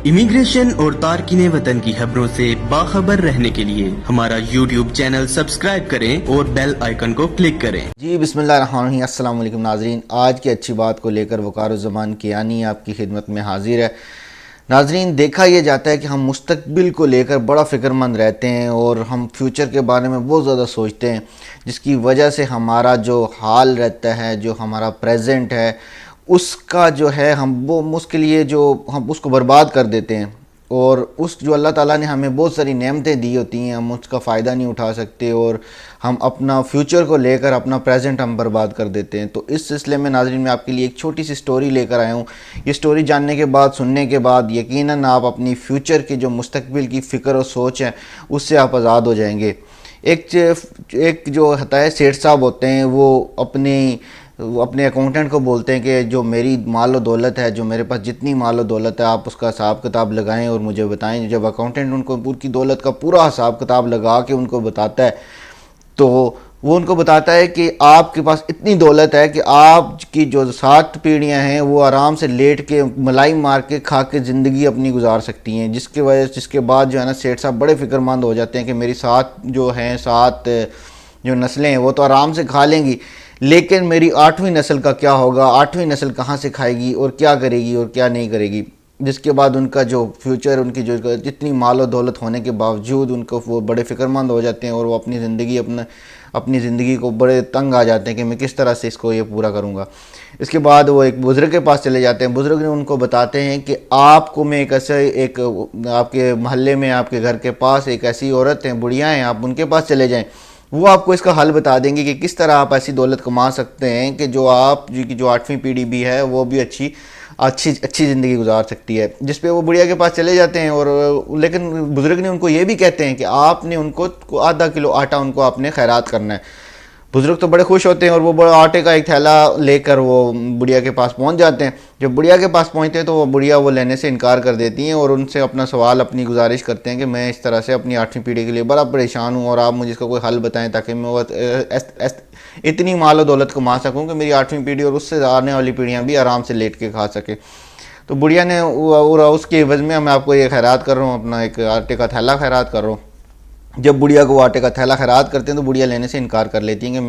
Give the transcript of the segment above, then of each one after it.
Immigration اور تارکین وطن کی خبروں سے باخبر رہنے کے لیے ہمارا یوٹیوب چینل سبسکرائب کریں اور بیل آئیکن کو کلک کریں۔ جی بسم اللہ الرحمن الرحیم، السلام علیکم ناظرین۔ آج کی اچھی بات کو لے کر وقار الزمان کیانی آپ کی خدمت میں حاضر ہے۔ ناظرین، دیکھا یہ جاتا ہے کہ ہم مستقبل کو لے کر بڑا فکر مند رہتے ہیں اور ہم فیوچر کے بارے میں بہت زیادہ سوچتے ہیں، جس کی وجہ سے ہمارا جو حال رہتا ہے، جو ہمارا پریزنٹ ہے، اس کا جو ہے ہم اس کے لیے جو ہم اس کو برباد کر دیتے ہیں، اور اس جو اللہ تعالیٰ نے ہمیں بہت ساری نعمتیں دی ہوتی ہیں، ہم اس کا فائدہ نہیں اٹھا سکتے اور ہم اپنا فیوچر کو لے کر اپنا پریزنٹ ہم برباد کر دیتے ہیں۔ تو اس سلسلے میں ناظرین میں آپ کے لیے ایک چھوٹی سی سٹوری لے کر آیا ہوں۔ یہ سٹوری جاننے کے بعد، سننے کے بعد یقیناً آپ اپنی فیوچر کی جو مستقبل کی فکر اور سوچ ہے اس سے آپ آزاد ہو جائیں گے۔ ایک جو ہوتا ہے سیٹھ صاحب ہوتے ہیں، وہ اپنے اکاؤنٹنٹ کو بولتے ہیں کہ جو میری مال و دولت ہے، جو میرے پاس جتنی مال و دولت ہے، آپ اس کا حساب کتاب لگائیں اور مجھے بتائیں۔ جب اکاؤنٹنٹ ان کو ان کی دولت کا پورا حساب کتاب لگا کے ان کو بتاتا ہے، تو وہ ان کو بتاتا ہے کہ آپ کے پاس اتنی دولت ہے کہ آپ کی جو 7 پیڑھیاں ہیں وہ آرام سے لیٹ کے ملائی مار کے کھا کے زندگی اپنی گزار سکتی ہیں، جس کے بعد جو ہے نا سیٹھ صاحب بڑے فکر مند ہو جاتے ہیں کہ میری 7 جو نسلیں ہیں وہ تو آرام سے کھا لیں گی، لیکن میری 8ویں نسل کا کیا ہوگا؟ 8ویں نسل کہاں سے کھائے گی اور کیا کرے گی اور کیا نہیں کرے گی؟ جس کے بعد ان کا جو فیوچر، ان کی جو جتنی مال و دولت ہونے کے باوجود ان کو وہ بڑے فکر مند ہو جاتے ہیں اور وہ اپنی زندگی کو بڑے تنگ آ جاتے ہیں کہ میں کس طرح سے اس کو یہ پورا کروں گا۔ اس کے بعد وہ ایک بزرگ کے پاس چلے جاتے ہیں۔ بزرگ نے ان کو بتاتے ہیں کہ آپ کو میں آپ کے محلے میں، آپ کے گھر کے پاس ایک ایسی عورت ہیں، بڑھیاں ہیں، آپ ان کے پاس چلے جائیں، وہ آپ کو اس کا حل بتا دیں گے کہ کس طرح آپ ایسی دولت کما سکتے ہیں کہ جو 8ویں پیڑھی بھی ہے وہ بھی اچھی زندگی گزار سکتی ہے۔ جس پہ وہ بڑھیا کے پاس چلے جاتے ہیں، لیکن بزرگ نے ان کو یہ بھی کہتے ہیں کہ آپ نے ان کو آدھا کلو آٹا ان کو آپ نے خیرات کرنا ہے۔ بزرگ تو بڑے خوش ہوتے ہیں اور وہ بڑا آٹے کا ایک تھیلا لے کر وہ بڑھیا کے پاس پہنچ جاتے ہیں۔ جب بڑھیا کے پاس پہنچتے ہیں تو وہ بڑھیا وہ لینے سے انکار کر دیتی ہیں اور ان سے اپنا سوال، اپنی گزارش کرتے ہیں کہ میں اس طرح سے اپنی 8ویں پیڑھی کے لیے بڑا پریشان ہوں اور آپ مجھے اس کا کوئی حل بتائیں تاکہ میں اتنی مال و دولت کما سکوں کہ میری 8ویں پیڑھی اور اس سے آنے والی پیڑھیاں بھی آرام سے لیٹ کے کھا سکیں۔ تو بڑھیا نے اس کے عوض میں میں آپ کو یہ خیرات کر رہا ہوں، اپنا ایک آٹے کا تھیلا خیرات کر رہا ہوں۔ جب بڑھیا کو وہ آٹے کا تھیلا خیرات کرتے ہیں تو بڑھیا لینے سے انکار کر لیتی ہیں کہ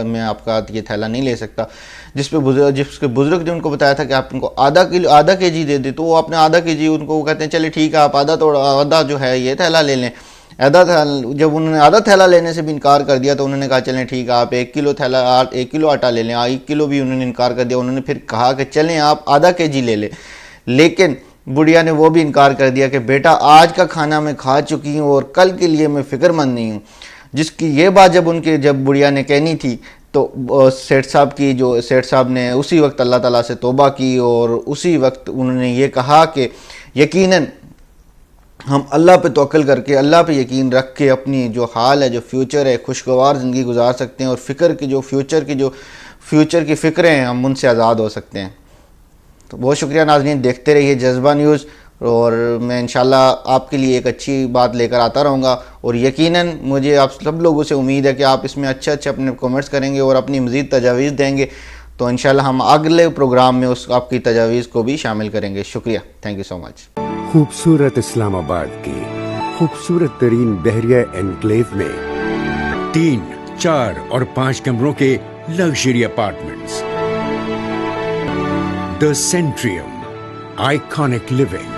میں آپ کا یہ تھیلا نہیں لے سکتا۔ جس کے بزرگ نے ان کو بتایا تھا کہ آپ ان کو آدھا کے جی دے دیں، تو وہ اپنے آدھا کے جی ان کو وہ کہتے ہیں چلے ٹھیک ہے، آپ آدھا جو ہے یہ تھیلا لے لیں۔ جب انہوں نے آدھا تھیلا لینے سے بھی انکار کر دیا تو انہوں نے کہا چلیں ٹھیک ہے، آپ 1 کلو آٹا لے لیں۔ 1 کلو بھی انہوں نے انکار کر دیا۔ انہوں نے پھر کہا کہ چلیں آپ آدھا کے جی لے لیں، لیکن بڑھیا نے وہ بھی انکار کر دیا کہ بیٹا آج کا کھانا میں کھا چکی ہوں اور کل کے لیے میں فکر مند نہیں ہوں۔ جس کی یہ بات جب بڑھیا نے کہنی تھی تو سیٹھ صاحب نے اسی وقت اللہ تعالیٰ سے توبہ کی اور اسی وقت انہوں نے یہ کہا کہ یقیناً ہم اللہ پہ توکل کر کے، اللہ پہ یقین رکھ کے اپنی جو حال ہے، جو فیوچر ہے، خوشگوار زندگی گزار سکتے ہیں اور فیوچر کی فکریں ہیں ہم ان سے آزاد ہو سکتے ہیں۔ تو بہت شکریہ ناظرین، دیکھتے رہیے جذبہ نیوز، اور میں انشاءاللہ آپ کے لیے ایک اچھی بات لے کر آتا رہوں گا، اور یقیناً مجھے آپ سب لوگوں سے امید ہے کہ آپ اس میں اچھے اپنے کامنٹس کریں گے اور اپنی مزید تجاویز دیں گے، تو انشاءاللہ ہم اگلے پروگرام میں آپ کی تجاویز کو بھی شامل کریں گے۔ شکریہ، تھینک یو سو مچ۔ خوبصورت اسلام آباد کی خوبصورت ترین بحریہ انکلیو میں 3، 4 اور 5 کمروں کے luxury apartments, The Centrium, iconic living.